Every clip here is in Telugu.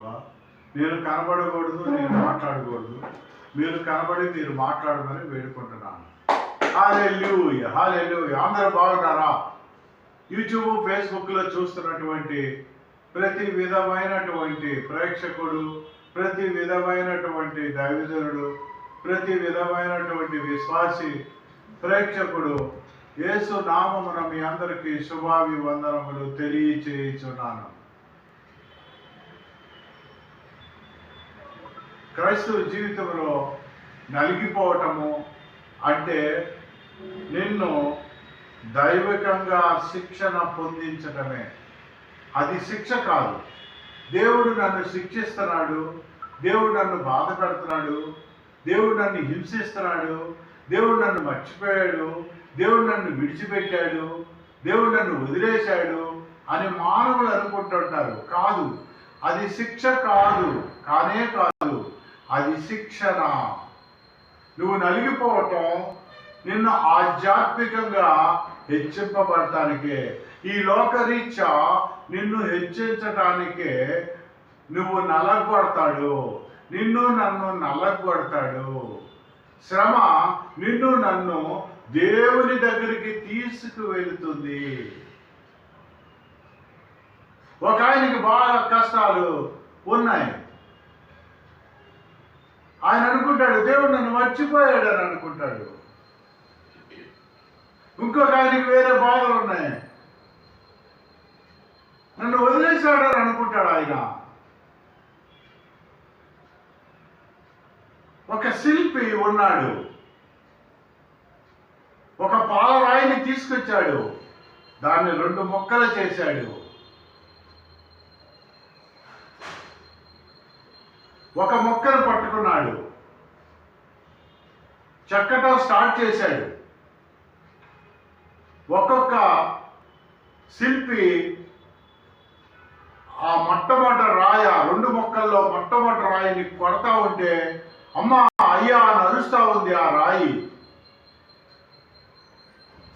నేను కనబడకూడదు, నేను మాట్లాడకూడదు. మీరు కనబడి మీరు మాట్లాడమని వేడుకుంటున్నాను. హల్లెలూయా, హల్లెలూయా. అందరూ బాగున్నారా? యూట్యూబ్, ఫేస్బుక్లో చూస్తున్నటువంటి ప్రతి విధమైనటువంటి ప్రేక్షకుడు, ప్రతి విధమైనటువంటి దైవజనుడు, ప్రతి విధమైనటువంటి విశ్వాసి ప్రేక్షకుడు యేసు నామమున మీ అందరికీ శుభాభివందనములు తెలియచేయుచున్నాను. క్రైస్తవ జీవితంలో నలిగిపోవటము అంటే నిన్ను దైవికంగా శిక్షణ పొందించటమే. అది శిక్ష కాదు. దేవుడు నన్ను శిక్షిస్తున్నాడు, దేవుడు నన్ను బాధ పెడుతున్నాడు, దేవుడు నన్ను హింసిస్తున్నాడు, దేవుడు నన్ను మర్చిపోయాడు, దేవుడు నన్ను విడిచిపెట్టాడు, దేవుడు నన్ను వదిలేశాడు అని మానవులు అనుకుంటుంటారు. కాదు, అది శిక్ష కాదు, కానే కాదు, అది శిక్షణ. నువ్వు నలిగిపోవటం నిన్ను ఆధ్యాత్మికంగా హెచ్చింపబడటానికే, ఈ లోకరీత్యా నిన్ను హెచ్చించటానికే నువ్వు నలగొడతాడు, నిన్ను నన్ను నలగొడతాడు. శ్రమ నిన్ను నన్ను దేవుని దగ్గరికి తీసుకువెళుతుంది. ఒక ఆయనకి బాగా కష్టాలు ఉన్నాయి. ఆయన అనుకుంటాడు దేవుడు నన్ను మర్చిపోయాడు అని అనుకుంటాడు. ఇంకొక ఆయనకి వేరే బాధలు ఉన్నాయి, నన్ను వదిలేశాడని అనుకుంటాడు ఆయన. ఒక శిల్పి ఉన్నాడు, ఒక పాలరాయిని తీసుకొచ్చాడు, దాన్ని 2 ముక్కలు చేశాడు. ఒక మొక్కను పట్టుకున్నాడు, చెక్కటం స్టార్ట్ చేశాడు. ఒక్కొక్క శిల్పి ఆ మొట్టమొదటి రాయ 2 మొక్కల్లో మొట్టమొదటి రాయిని కొడతా ఉంటే అమ్మా అయ్యా అని అరుస్తా ఉంది ఆ రాయి.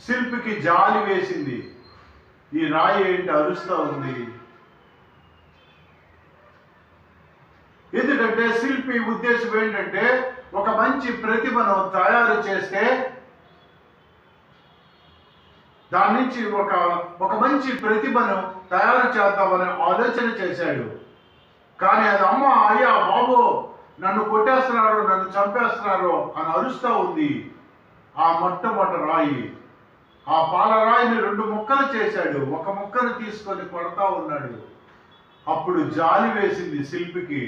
శిల్పికి జాలి వేసింది, ఈ రాయి ఏంటి అరుస్తా ఉంది. ఎందుకంటే శిల్పి ఉద్దేశం ఏంటంటే ఒక మంచి ప్రతిభను తయారు చేస్తే దాని నుంచి ఒక మంచి ప్రతిభను తయారు చేద్దామని ఆలోచన చేశాడు. కానీ అది అమ్మ అయ్యా బాబు నన్ను కొట్టేస్తున్నారు, నన్ను చంపేస్తున్నారు అని అరుస్తూ ఉంది ఆ మొట్టమొదటి రాయి. ఆ పాలరాయిని 2 ముక్కలు చేశాడు, ఒక ముక్కను తీసుకొని కొడతా ఉన్నాడు. అప్పుడు జాలి వేసింది శిల్పికి,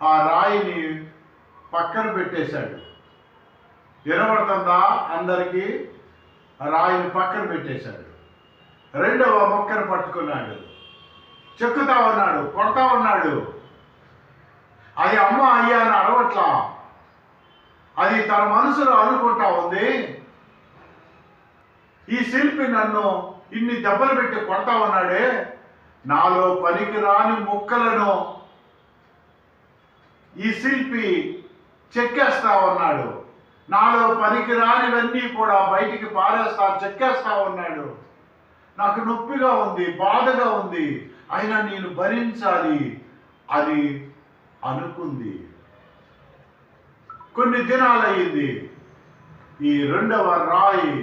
ఆ రాయిని పక్కన పెట్టేశాడు. వినబడుతుందా అందరికీ? రాయిని పక్కన పెట్టేశాడు. 2వ మొక్కను పట్టుకున్నాడు, చెక్కుతా ఉన్నాడు, కొడతా ఉన్నాడు. అది అమ్మ అయ్యా అని అరవట్లా, అది తన మనసులో అనుకుంటా ఉంది, ఈ శిల్పి నన్ను ఇన్ని దెబ్బలు పెట్టి కొడతా ఉన్నాడే, నాలో పనికి రాని ముక్కలను ఈ శిల్పి చెక్కేస్తా ఉన్నాడు, నాలో పనికి రానివన్నీ కూడా బయటికి చెక్కేస్తా ఉన్నాడు. నాకు నొప్పిగా ఉంది, బాధగా ఉంది, అయినా నేను భరించాలి అని అనుకుంది. కొన్ని దినాలయ్యింది. ఈ 2వ రాయి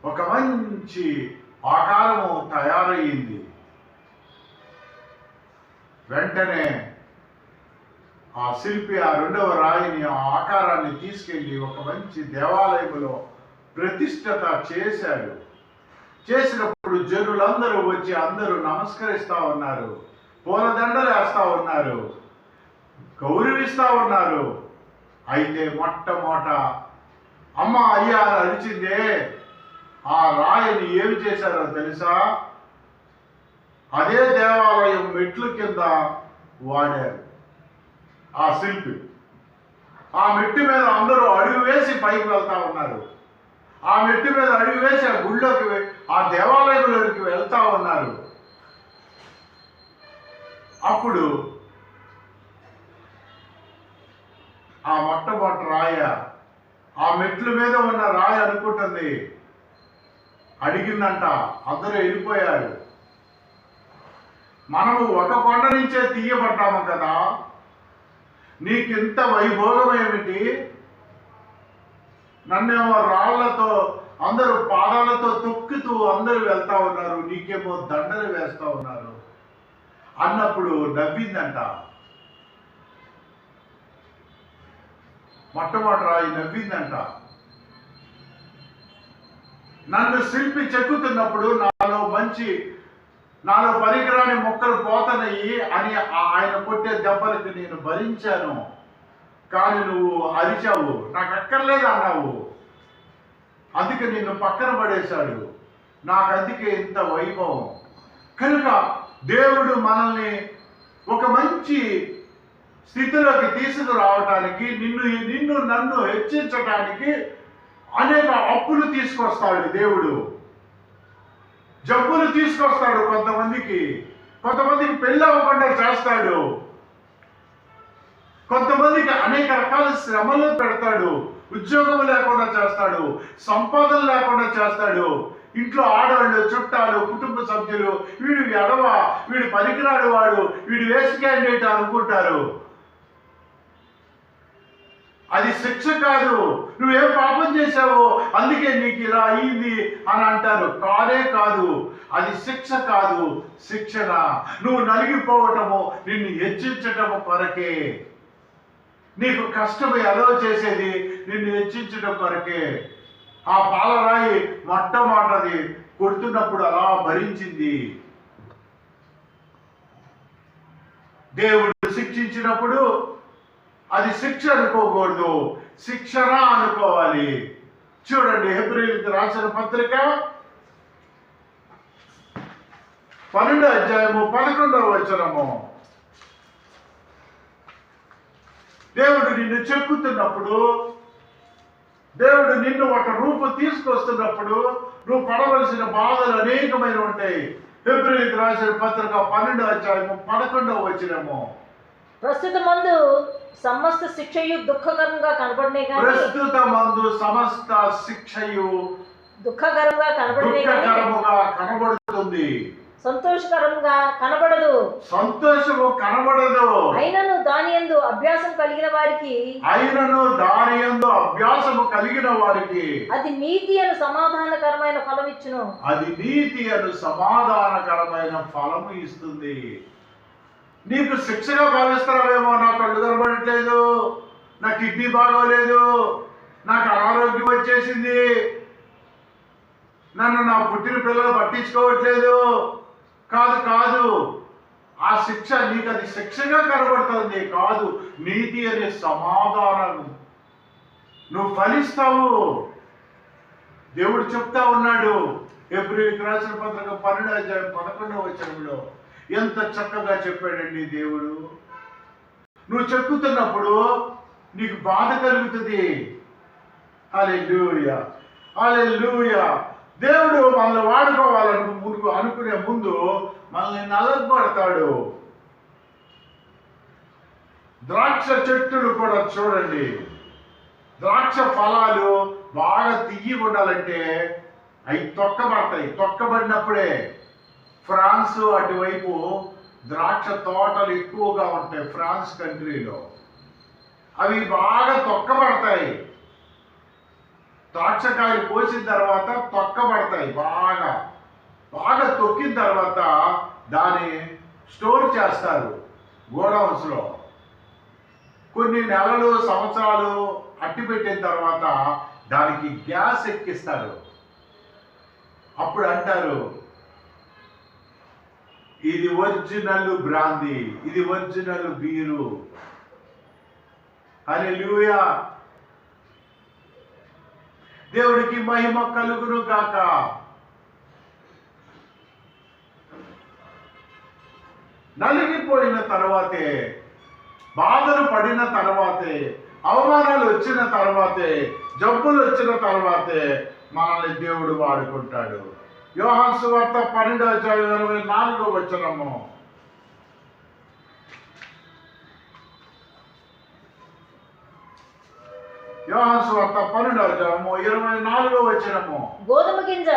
ఒక మంచి ఆకారము తయారయ్యింది. వెంటనే ఆ శిల్పి ఆ 2వ రాయిని, ఆ ఆకారాన్ని తీసుకెళ్ళి ఒక మంచి దేవాలయంలో ప్రతిష్ఠత చేశాడు. చేసినప్పుడు జనులందరూ వచ్చి అందరూ నమస్కరిస్తూ ఉన్నారు, పూలదండలు వేస్తూ ఉన్నారు, గౌరవిస్తూ ఉన్నారు. అయితే మొట్టమొదట అమ్మ అయ్యా అని అరిచిందే, ఆ రాయిని ఏమి చేశారో తెలుసా? అదే దేవాలయం మెట్లు కింద వాడారు ఆ శిల్పి. ఆ మెట్టు మీద అందరూ అడుగు వేసి పైకి వెళ్తా ఉన్నారు. ఆ మెట్టు మీద అడుగు వేసి ఆ గుళ్ళోకి, ఆ దేవాలయంలోకి వెళ్తా ఉన్నారు. అప్పుడు ఆ మొట్టమొదటి రాయ ఆ మెట్ల మీద ఉన్న రాయి అనుకుంటుంది, అడిగిందంట. అందరూ వెళ్ళిపోయారు. మనము ఒక కొండ నుంచే తీయబడ్డాము కదా, నీకింత వైభోగం ఏమిటి? నన్నేమో రాళ్లతో అందరూ పాదాలతో తొక్కుతూ అందరూ వెళ్తా ఉన్నారు, నీకేమో దండలు వేస్తా ఉన్నారు అన్నప్పుడు నవ్విందంట. మొట్టమొదటి రాయి నవ్విందంట. నన్ను శిల్పి చెక్కుతున్నప్పుడు నాలో పనికిరాని మొక్కలు పోతనయ్యి అని ఆయన కొట్టే దెబ్బలకి నేను భరించాను. కానీ నువ్వు అరిచావు, నాకు అక్కర్లేదు అన్నావు, అందుకే నిన్ను పక్కన పడేశాడు. నాకు అందుకే ఇంత వైభవం. కనుక దేవుడు మనల్ని ఒక మంచి స్థితిలోకి తీసుకురావటానికి, నన్ను హెచ్చించటానికి అనేక అప్పులు తీసుకొస్తాడు దేవుడు. జబ్బులు తీసుకొస్తాడు కొంతమందికి పెళ్ళి అవ్వకుండా చేస్తాడు, కొంతమందికి అనేక రకాల శ్రమలు పెడతాడు, ఉద్యోగం లేకుండా చేస్తాడు, సంపాదన లేకుండా చేస్తాడు. ఇంట్లో ఆడవాళ్ళు, చుట్టాలు, కుటుంబ సభ్యులు వీడు ఎడవ, వీడు పనికిరాడు, వాడు వీడు వేస్ట్ క్యాండిడేట్ అనుకుంటారు. అది శిక్ష కాదు, నువ్వేం పాపం చేశావో అందుకే నీకు ఇలా అయింది అని అంటారు. కాదు, అది శిక్ష కాదు, శిక్షణ. నువ్వు నలిగిపోవటము, నిన్ను హెచ్చించటము కొరకే. నీకు కష్టం ఎలా చేసేది నిన్ను హెచ్చించడం కొరకే. ఆ పాలరాయి మొట్టమొదటిది కొడుతున్నప్పుడు అలా భరించింది. దేవుడు శిక్షించినప్పుడు అది శిక్ష అనుకోకూడదు, శిక్షణ అనుకోవాలి. చూడండి, హెబ్రీయులకు రాసిన పత్రిక 12వ అధ్యాయము 11వ వచనము. దేవుడు నిన్ను చెక్కుతున్నప్పుడు, దేవుడు నిన్ను ఒక రూపు తీసుకొస్తున్నప్పుడు నువ్వు పడవలసిన బాధలు అనేకమైన ఉంటాయి. హెబ్రీయులకు రాసిన పత్రిక 12వ అధ్యాయము 11వ వచనము. ప్రస్తుతమందు సమస్త శిక్షయు దుఃఖకరంగా కనబడనే గాని, ప్రస్తుతమందు సమస్త శిక్షయు దుఃఖకరంగా కనబడుతుంది, సంతోషకరంగా కనబడదు. సంతోషము కనబడదు. అయినను దాని యందు అభ్యాసం కలిగిన వారికి అది నీతి అను సమాధానకరమైన ఫలము ఇస్తుంది. నీకు శిక్షగా భావిస్తావేమో, నా కళ్ళు కనబడట్లేదు, నా కిడ్నీ బాగోలేదు, నాకు అనారోగ్యం వచ్చేసింది, నన్ను నా పుట్టిన పిల్లలు పట్టించుకోవట్లేదు. కాదు, ఆ శిక్ష నీకు అది శిక్షగా కనబడుతుంది. కాదు, నీతి అనే సమాధానం. నువ్వు ఫలిస్తావు. దేవుడు చెప్తా ఉన్నాడు హెబ్రీయులకు రాసిన పత్రిక 12వ అధ్యాయం 11వ వచనంలో. ఎంత చక్కగా చెప్పాడండి దేవుడు. నువ్వు చెక్కుతున్నప్పుడు నీకు బాధ కలుగుతుంది. హల్లెలూయా, హల్లెలూయా. దేవుడు మనల్ని వాడుకోవాలని అనుకునే ముందు మనల్ని నలగొడతాడు. ద్రాక్ష చెట్టులు కూడా చూడండి, ద్రాక్ష ఫలాలు బాగా తియ్యి ఉండాలంటే అవి తొక్కబడతాయి. తొక్కబడినప్పుడే ఫ్రాన్స్ అటువైపు ద్రాక్ష తోటలు ఎక్కువగా ఉంటాయి. ఫ్రాన్స్ కంట్రీలో అవి బాగా తొక్కబడతాయి. ద్రాక్షకాయలు కోసిన తర్వాత తొక్కబడతాయి. బాగా తొక్కిన తర్వాత దాన్ని స్టోర్ చేస్తారు గోడౌన్స్లో. కొన్ని నెలలు, సంవత్సరాలు అట్టి పెట్టిన తర్వాత దానికి గ్యాస్ ఎక్కిస్తారు. అప్పుడు అంటారు, ఇది ఒరిజినల్ బ్రాందీ, ఇది ఒరిజినల్ బీరు. హల్లెలూయా. దేవుడికి మహిమ కలుగును గాక. నలిగిపోయిన తర్వాతే, బాధలు పడిన తర్వాతే, అవమానాలు వచ్చిన తర్వాతే, జబ్బులు వచ్చిన తర్వాతే మనల్ని దేవుడు వాడుకుంటాడు. యోహాను సువార్త 12వ అధ్యాయం 24వ వచనము. యోహాను సువార్త 12వ అధ్యాయము 24వ వచనము. గోధుమ గింజ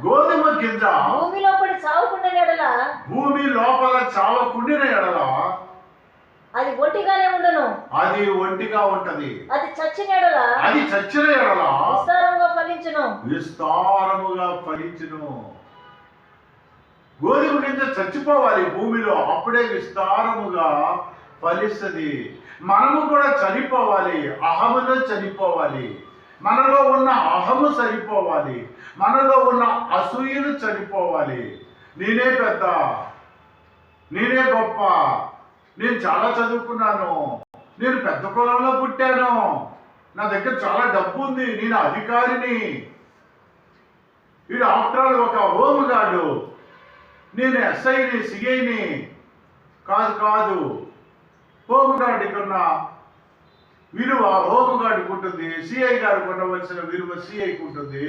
గోధుమ గింజ భూమిలో పడి చావకుండా ఎడల భూమి లోపల చావకుండిన ఎడల అది ఒంటిగానే ఉండను. అది ఒంటిగా ఉంటది. అది చచ్చిన ఎడల అది చచ్చిన ఎడల విస్తారంగా ఫలించును. విస్తారముగా ఫలించును. గోధుమ గింజ చచ్చిపోవాలి భూమిలో, అప్పుడే విస్తారముగా ఫలిస్తుంది. మనము కూడా చనిపోవాలి, అహములో చనిపోవాలి. మనలో ఉన్న అహము చనిపోవాలి, మనలో ఉన్న అసూయలు చనిపోవాలి. నేనే పెద్ద, నేనే గొప్ప, నేను చాలా చదువుకున్నాను, నేను పెద్ద కులంలో పుట్టాను, నా దగ్గర చాలా డబ్బు ఉంది, నేను అధికారిని, వీడు ఆఫ్టర్ ఆల్ ఒక హోమ్ గార్డు, నేను ఎస్ఐని సిఐని కాదు కాదు. హోమ్ గార్డుకి ఉన్న విలువ హోమ్ గార్డుకు ఉంటుంది, సిఐ గారికి ఉండవలసిన విలువ సిఐకి ఉంటుంది,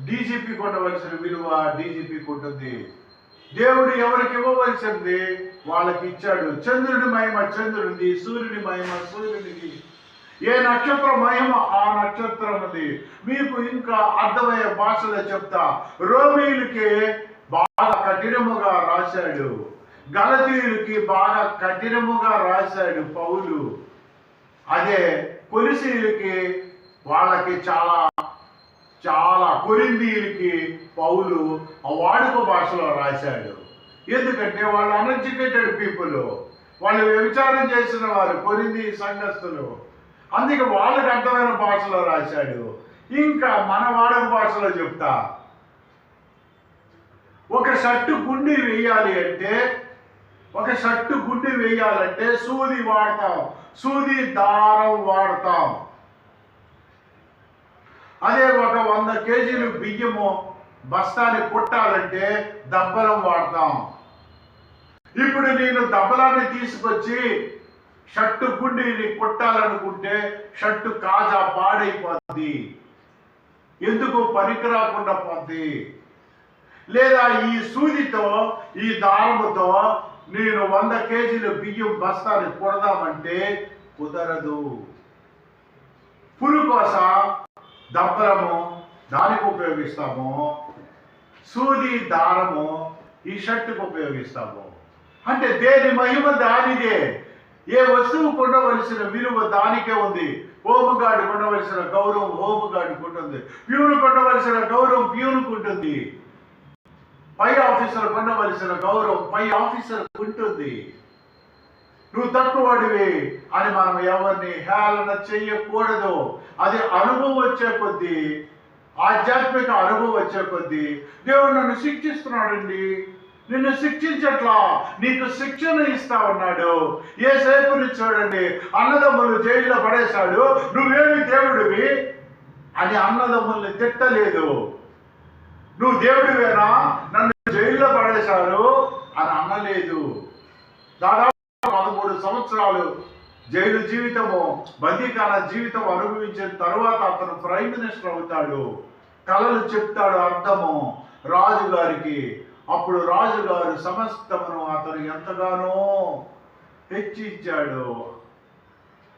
డీజీపీకి ఉండవలసిన విలువ డీజీపీకి ఉంటుంది. దేవుడు ఎవరికి ఇవ్వవలసింది వాళ్ళకి ఇచ్చాడు. చంద్రుడి మహిమ చంద్రుడిది, సూర్యుడి మహిమ సూర్యుడిది, ఏ నక్షత్ర మహిమ ఆ నక్షత్రముది. మీకు ఇంకా అర్థమయ్యే భాషలో చెప్తా. రోమీయులకి బాగా కఠినముగా రాశాడు, గలతీయులకి బాగా కఠినముగా రాశాడు పౌలు. అదే కొలిసీయులకి వాళ్ళకి చాలా చాలా కొరింథీయులకి పౌలు వాడుక భాషలో రాశాడు. ఎందుకంటే వాళ్ళు అన్ఎడ్యుకేటెడ్ పీపుల్, వాళ్ళు వ్యభిచారం చేసిన వారు కొరింథీ సంఘస్థులు. అందుకే వాళ్ళకి అర్థమైన భాషలో రాశాడు. ఇంకా మన వాడుక భాషలో చెప్తా. ఒక షర్టు గుండి వేయాలి అంటే, ఒక షర్టు గుండి వేయాలంటే సూది వాడతాం, సూది దారం వాడతాం. అదే ఒక 100 కేజీలు బియ్యము బస్తాని కుట్టాలంటే దబ్బలం వాడతాం. ఇప్పుడు నేను దబ్బలాన్ని తీసుకొచ్చి షర్టు గుండిని కుట్టాలనుకుంటే షర్టు కాజా పాడైపోద్ది, ఎందుకు పనికి రాకుండా పోద్ది. లేదా ఈ సూదితో ఈ దారముతో నేను 100 కేజీలు బియ్యం బస్తాని కుడదామంటే కుదరదు. పురుకోస దబ్బరము దానికి ఉపయోగిస్తాము, సూది దారము ఈ షర్టుకు ఉపయోగిస్తాము. అంటే దేని మహిమ దానిదే. ఏ వస్తువు ఉండవలసిన విలువ దానికే ఉంది. హోంగార్డు ఉండవలసిన గౌరవం హోంగార్డుకు ఉంటుంది, ప్యూను ఉండవలసిన గౌరవం ప్యూనుకు ఉంటుంది, పై ఆఫీసర్ ఉండవలసిన గౌరవం పై ఆఫీసర్ ఉంటుంది. నువ్వు తక్కువడివి అని మనం ఎవరిని హేళన చెయ్యకూడదు. అది అనుభవం వచ్చే కొద్దీ, ఆధ్యాత్మిక అనుభవం వచ్చే కొద్దీ దేవుడు నన్ను శిక్షిస్తున్నాడండి, నిన్ను శిక్షించట్లా, నీకు శిక్షణ ఇస్తా ఉన్నాడు. ఏ సేపుని చూడండి, అన్నదమ్ములు జైల్లో పడేశాడు, నువ్వేమి దేవుడివి అని అన్నదమ్ముల్ని తిట్టలేదు. నువ్వు దేవుడివేనా, నన్ను జైల్లో పడేశారు అని అనలేదు. దాదాపు 13 సంవత్సరాలు జైలు జీవితము, బందీకాన జీవితం అనుభవించిన తరువాత అతను ప్రైమ్ మినిస్టర్ అవుతాడు. కలలు చెప్తాడు అర్థము రాజుగారికి. అప్పుడు రాజుగారు సమస్తమును అతను ఎంతగానో హెచ్చించాడు.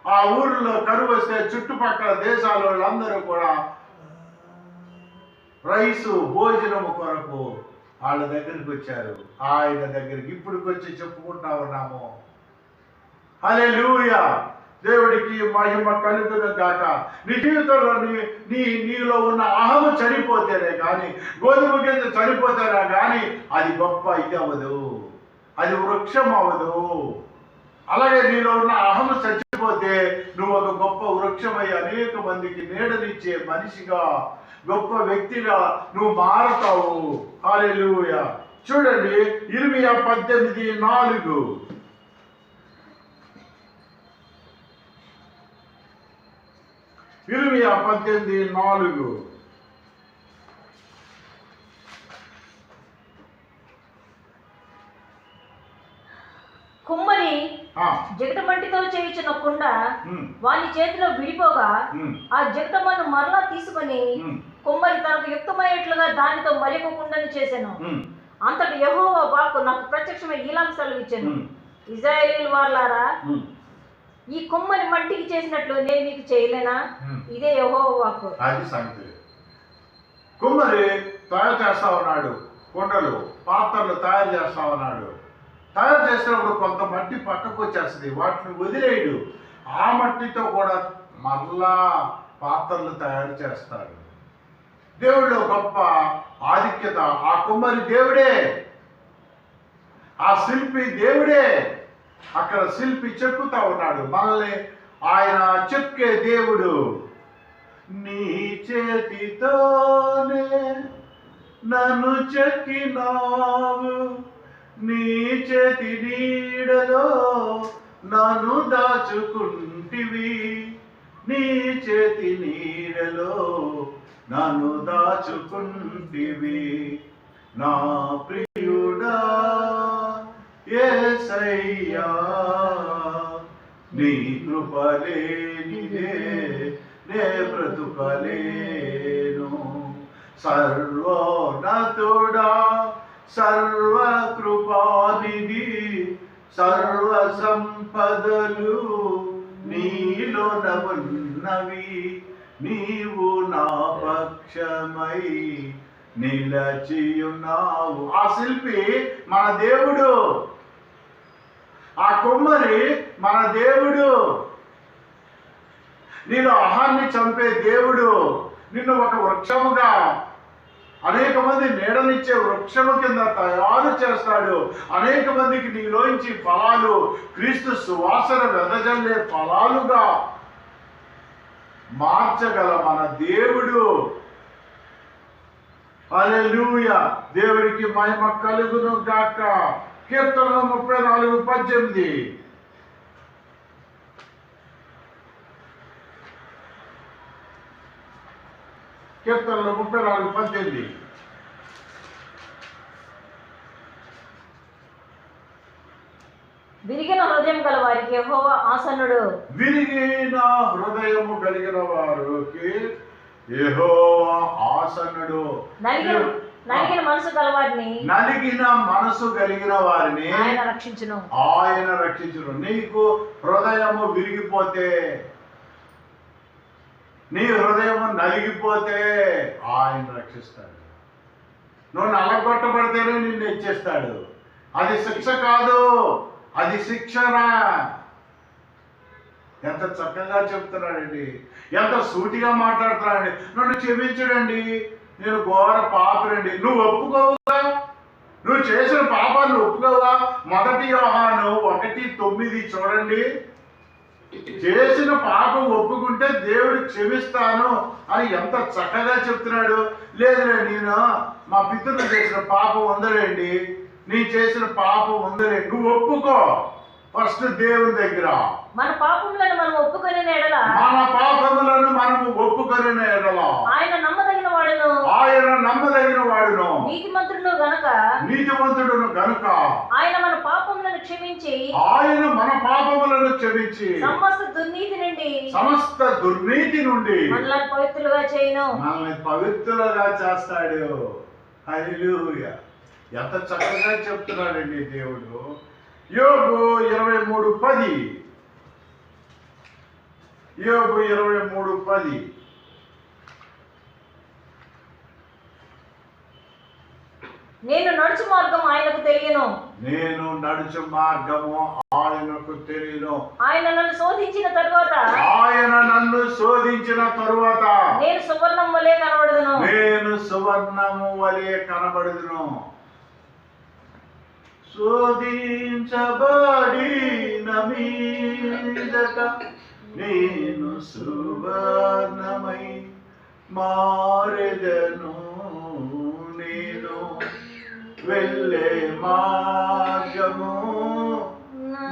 ఆ ఊరిలో కరువు వస్తే చుట్టుపక్కల దేశాల వాళ్ళందరూ కూడా రైసు భోజనము కొరకు వాళ్ళ దగ్గరికి వచ్చారు. ఆయన దగ్గరికి ఇప్పుడుకొచ్చి చెప్పుకుంటా ఉన్నాము. హల్లెలూయా, దేవుడికి మహిమ కలుగును గాక. నీ జీవితంలో నీలో ఉన్న అహము చనిపోతేనే కానీ, గోధుమ గింజ చనిపోతేనే కానీ అది గొప్ప ఇది అవ్వదు, అది వృక్షం అవ్వదు. అలాగే నీలో ఉన్న అహము చచ్చిపోతే నువ్వు ఒక గొప్ప వృక్షమై అనేక మందికి నీడనిచ్చే మనిషిగా, గొప్ప వ్యక్తిగా నువ్వు మారతావు. హల్లెలూయా. చూడండి ఇర్మియా 18:4. ఇర్మియా 18:4. కుమ్మరి జగటమంటితో చేయుచున్న కుండ వాని చేతిలో విడిపోగా ఆ జగటమను మరలా తీసుకొని కుమ్మరి తనకు యుక్తమయ్యేట్లుగా దానితో మరొక కుండను చేశాను. అంతటి యెహోవా వాక్కు నాకు ప్రత్యక్షమై ఇలాగ సెలవిచ్చాను, ఇశ్రాయేలీయుల వారలారా, ఈ కొమ్మని మట్టికి చేసినట్లు నేను మీకు చేయలేనా? ఇదే యెహోవా వాక్కు. అది సంగతి. కుమ్మరి తయారు చేస్తా ఉన్నాడు, కుండలు పాత్రలు తయారు చేస్తా ఉన్నాడు. తయారు చేసినప్పుడు కొంత మట్టి పక్కకు వచ్చేస్తుంది, వాటిని వదిలేయడు. ఆ మట్టితో కూడా మరలా పాత్రలు తయారు చేస్తాడు. దేవుడిలో గొప్ప ఆధిక్యత. ఆ కుమ్మరి దేవుడే, ఆ శిల్పి దేవుడే. అక్కడ శిల్పి చెక్కుతా ఉన్నాడు, మనల్ని ఆయన చెక్కే దేవుడు. నీ చేతితోనే నన్ను చెక్కినావు, నీ చేతి నీడలో నన్ను దాచుకుంటివి, నీ చేతి నీడలో నన్ను దాచుకుంటివి. నా ప్రియుడా యేసయ్యా, నీ కృపలేనిదే నే బ్రతుకలేను. సర్వోన్నతుడా సర్వకృపానిధి, సర్వ సంపదలు నీలోన ఉన్నవి, నీవు నా పక్షమై నిలచియున్నావు. ఆ శిల్పి మన దేవుడు, ఆ కుమ్మరి మన దేవుడు. నేను అహాన్ని చంపే దేవుడు. నిన్ను ఒక వృక్షముగా, అనేక మంది నీడనిచ్చే వృక్షము కింద తయారు చేస్తాడు. అనేక మందికి నీలోంచి ఫలాలు, క్రీస్తు సువాసన వెదజల్లే ఫలాలుగా మార్చగల మన దేవుడు. హల్లెలూయా. దేవుడికి మహిమ కలుగును గాక. కీర్తన 34:18. కీర్తనలు 34:18. విరిగిన హృదయం గల వారికి యెహోవా ఆసన్నుడు. విరిగిన హృదయము కలిగిన వారికి యెహోవా ఆసన్నుడు. నలిగిన మనసు గల వారిని, నలిగిన మనసు కలిగిన వారిని ఆయన రక్షించును. ఆయన రక్షించును. నీకు హృదయము విరిగిపోతే, నీ హృదయము నలిగిపోతే ఆయన రక్షిస్తాడు. నువ్వు నలగొట్టబడితేనే నిన్ను హెచ్చిస్తాడు. అది శిక్ష కాదు, అది శిక్షణ. ఎంత చక్కగా చెప్తున్నాడండి, ఎంత సూటిగా మాట్లాడుతున్నాడండి. నన్ను క్షమించడండి, నేను ఘోర పాపనండి. నువ్వు ఒప్పుకోవుగా, నువ్వు చేసిన పాపాలు ఒప్పుకోవుగా. 1 యోహాను 1:9 చూడండి. చేసిన పాపం ఒప్పుకుంటే దేవుడు క్షమిస్తాను అని ఎంత చక్కగా చెప్తున్నాడు. లేదులే, నేను మా పితరులు చేసిన పాపం ఉందలేండి, నీ చేసిన పాపం ఉందలే, నువ్వు ఒప్పుకో ఫస్ట్ దేవుని దగ్గర. మన పాపములను మనం ఒప్పుకొని ఎడల, మన పాపములను మనము ఒప్పుకొని ఎడల ఆయన నమ్మదగిన వాడును, ఆయన నమ్మదగిన వాడును, నీతిమంతుడును గనుక, నీతిమంతుడును గనుక ఆయన మన పాపములను క్షమించి, ఆయన మన పాపములను క్షమించి సమస్త దుర్నీతి నుండి మనల్ని పవిత్రులుగా చేయును. మనల్ని పవిత్రులుగా చేస్తాడు. హల్లెలూయా. ఎంత చక్కగా చెప్తున్నాడండి దేవుడు. యోబు 23:10. యోబు 23:10. నేను నడుచు మార్గం ఆయనకు తెలియను, నేను నడుచు మార్గము ఆయనకు తెలియను. ఆయన నన్ను శోధించిన తరువాత, ఆయన నన్ను శోధించిన తరువాత నేను సువర్ణం వలె కనబడుదును, నేను సువర్ణము వలె కనబడుదును. శోధించబడిన మీదట నేను సువర్ణమై మారెదను. నేను వెళ్ళే మార్గము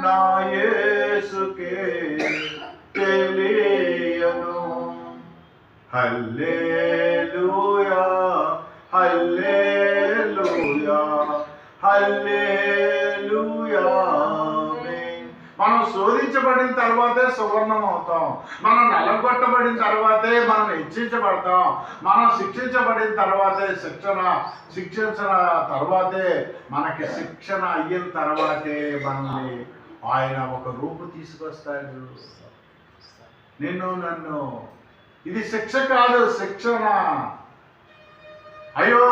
నా యేసుకే తెలియను. హల్లెలూయా, హల్లెలూయా, హల్లెలూయా. మనం శోధించబడిన తర్వాతే సువర్ణం అవుతాం. మనం నలగొట్టబడిన తర్వాతే మనం హెచ్చించబడతాం. మనం శిక్షించబడిన తర్వాతే శిక్షించిన తర్వాతే మనకి శిక్షణ అయిన తర్వాతే మనల్ని ఆయన ఒక రూపు తీసుకొస్తాడు. నిన్ను నన్ను, ఇది శిక్ష కాదు, శిక్షణ. అయ్యో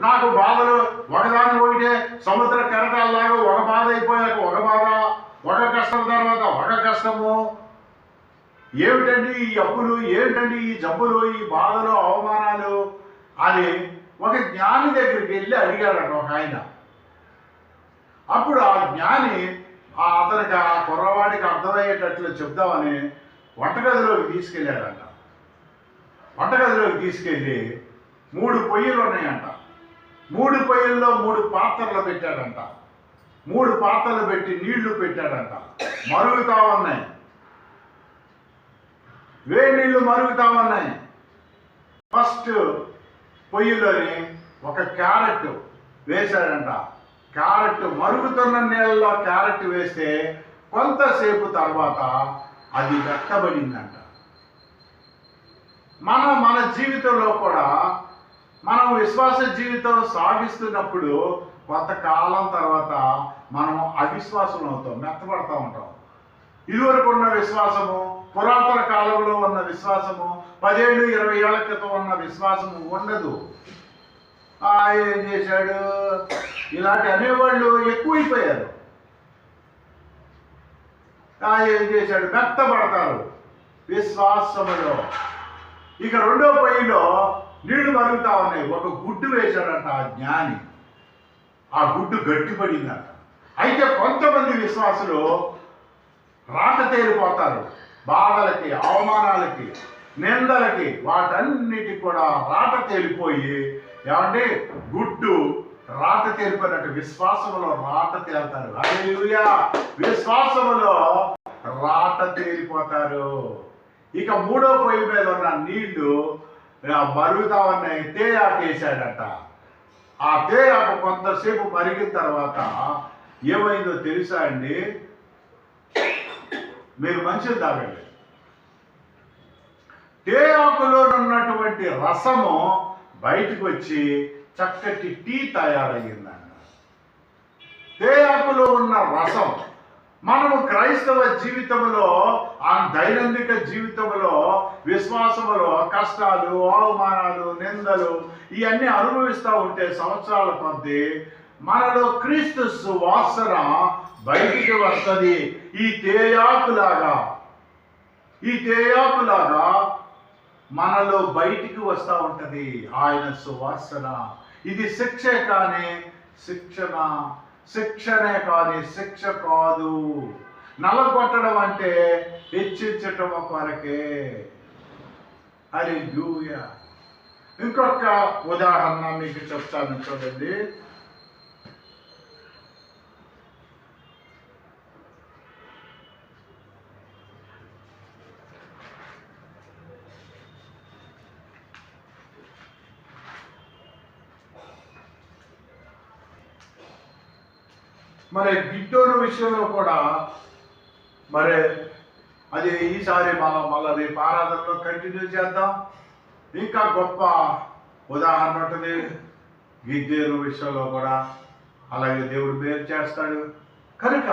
నాకు బాధలు ఒకదాని ఒకటే సముద్ర కెరటాల్లాగా, ఒక బాధ అయిపోయాక ఒక బాధ, ఒక కష్టం తర్వాత ఒక కష్టము. ఏమిటండి ఈ అప్పులు, ఏమిటండి ఈ జబ్బులు, ఈ బాధలు, అవమానాలు అని ఒక జ్ఞాని దగ్గరికి వెళ్ళి అడిగాడట ఒక ఆయన. అప్పుడు ఆ జ్ఞాని అతనికి, ఆ కుర్రవాడికి అర్థమయ్యేటట్లు చెప్దామని వంటగదిలోకి తీసుకెళ్ళాడంట. వంటగదిలోకి తీసుకెళ్ళి 3 పొయ్యిలు ఉన్నాయంట. 3 పొయ్యిల్లో 3 పాత్రలు పెట్టాడంట. 3 పాత్రలు పెట్టి నీళ్లు పెట్టాడంట. మరుగుతా ఉన్నాయి, వేడి నీళ్లు మరుగుతా ఉన్నాయి. ఫస్ట్ పొయ్యిలోని ఒక క్యారెట్ వేశాడంట. క్యారెట్ మరుగుతున్న నీళ్ళలో క్యారెట్ వేస్తే కొంతసేపు తర్వాత అది మెత్తబడిందంట. మన జీవితంలో కూడా మనం విశ్వాస జీవితం సాగిస్తున్నప్పుడు కొంతకాలం తర్వాత మనం అవిశ్వాసం అవుతాం, మెత్తపడతా ఉంటాం. ఇదివరకు ఉన్న విశ్వాసము, పురాతన కాలంలో ఉన్న విశ్వాసము, 10 ఏళ్ళు 20 ఏళ్ల క్రితం ఉన్న విశ్వాసము ఉండదు. ఏం చేశాడు, ఇలాంటి అనేవాళ్ళు ఎక్కువైపోయారు. ఏం చేశాడు, మెత్తపడతారు విశ్వాసములో. ఇక రెండో పొయ్యిలో నీళ్లు మరుగుతా ఉన్నాయి. ఒక గుడ్డు వేశాడంట ఆ జ్ఞాని. ఆ గుడ్డు గట్టిపడిందంట. అయితే కొంతమంది విశ్వాసులు రాట తేలిపోతారు. బాధలకి, అవమానాలకి, నిందలకి, వాటన్నిటి కూడా రాట తేలిపోయి, ఏమంటే గుడ్డు రాట తేలిపోయినట్టు విశ్వాసములో రాట తేలుతారు. హల్లెలూయా! విశ్వాసములో రాట తేలిపోతారు. ఇక 3వ పొయ్యి మీద ఉన్న నీళ్లు మరుగుతా ఉన్నాయి. తేయాకు వేసాడట. ఆ తేయాకు కొంతసేపు మరిగిన తర్వాత ఏమైందో తెలుసా అండి? మీరు మంచిది తాగండి. తేయాకులో ఉన్నటువంటి రసము బయటకు వచ్చి చక్కటి టీ తయారయ్యిందంట. తేయాకులో ఉన్న రసం మనము క్రైస్తవ జీవితంలో, ఆ దైనందిక జీవితంలో, విశ్వాసములో కష్టాలు, అవమానాలు, నిందలు ఇవన్నీ అనుభవిస్తూ ఉంటే సంవత్సరాల కొద్దీ మనలో క్రీస్తు సువాసన బయటికి వస్తుంది. ఈ తేయాకులాగా మనలో బయటికి వస్తూ ఉంటది ఆయన సువాసన. ఇది శిక్షే కానీ శిక్షణే కానీ శిక్ష కాదు. నలగొట్టడం అంటే హెచ్చించటం కొరకే. హల్లెలూయా! ఇంకొక ఉదాహరణ మీకు చెప్తాను, చూడండి. మరి గిట్టోను విషయంలో కూడా మరి అది ఈసారి మనం మళ్ళీ రేపు ఆరాధనలో కంటిన్యూ చేద్దాం. ఇంకా గొప్ప ఉదాహరణ ఉంటుంది గిద్దెను విషయంలో కూడా. అలాగే దేవుడు మేలు చేస్తాడు కనుక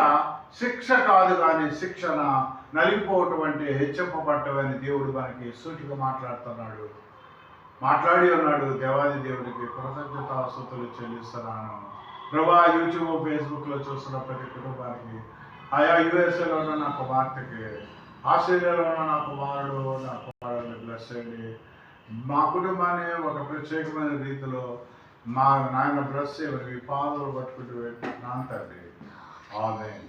శిక్ష కాదు కానీ శిక్షణ, నలిగిపోవటం అంటే హెచ్చింపబడటం అని దేవుడు మనకి సూటిగా మాట్లాడి ఉన్నాడు. దేవాది దేవుడికి కృతజ్ఞతాస్తుతులు చెల్లిస్తున్నాను. ప్రభా, యూట్యూబ్, ఫేస్బుక్లో చూస్తున్న ప్రతి కుటుంబానికి, ఆయా యుఎస్ఏలో ఉన్న నా కుమార్తెకి, ఆస్ట్రేలియాలో ఉన్న నా కుమారుడు, నా కుమారుడిని బ్లెస్ చేయండి. మా కుటుంబాన్ని ఒక ప్రత్యేకమైన రీతిలో మా నాయన బ్లెస్ చేయమని మీ పాదలు పట్టుకుంటూ వెళ్తున్నాను తండ్రి. ఆమేన్.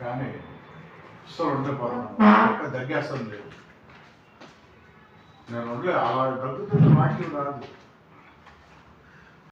కానీ ఉండిపోతున్నాను, దగ్గేస్తుంది. నేను అలా దగ్గుతున్న వాక్యం రాదు.